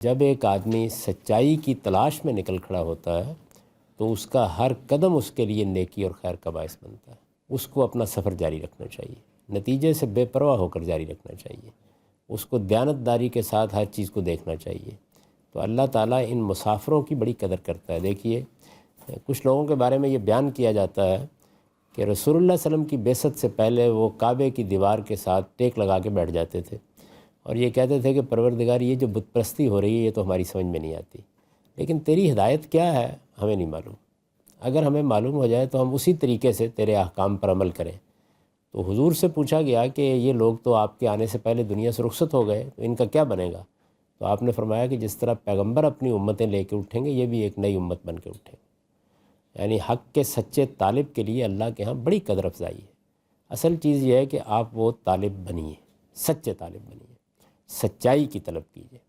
जब एक आदमी सच्चाई की तलाश में निकल खड़ा होता है तो उसका हर कदम उसके लिए नेकी और खैर का बायस बनता है। उसको अपना सफ़र जारी रखना चाहिए, नतीजे से बेपरवाह होकर जारी रखना चाहिए। उसको दयानतदारी के साथ हर चीज़ को देखना चाहिए। तो अल्लाह ताला इन मुसाफिरों की बड़ी कदर करता है। देखिए, कुछ लोगों के बारे में ये बयान किया जाता है कि रसूलुल्लाह सल्लल्लाहु अलैहि वसल्लम की बेसत से पहले वो काबे की दीवार के साथ टेक लगा के बैठ जाते थे और ये कहते थे कि परवरदिगार, ये जो बुत परस्ती हो रही है ये तो हमारी समझ में नहीं आती, लेकिन तेरी हिदायत क्या है हमें नहीं मालूम। अगर हमें मालूम हो जाए तो हम उसी तरीके से तेरे अहकाम पर अमल करें। तो हुजूर से पूछा गया कि ये लोग तो आपके आने से पहले दुनिया से रुखसत हो गए, तो इनका क्या बनेगा? तो आपने फरमाया कि जिस तरह पैगंबर अपनी उम्मतें लेके उठेंगे, ये भी एक नई उम्मत बन के उठेंगे। यानी हक़ के सच्चे तालिब के लिए अल्लाह के यहाँ बड़ी कदर अफजाई है। असल चीज़ यह है कि आप वो तालिब बनिए, सच्चे तालिब बनिए, सच्चाई की तलब कीजिए।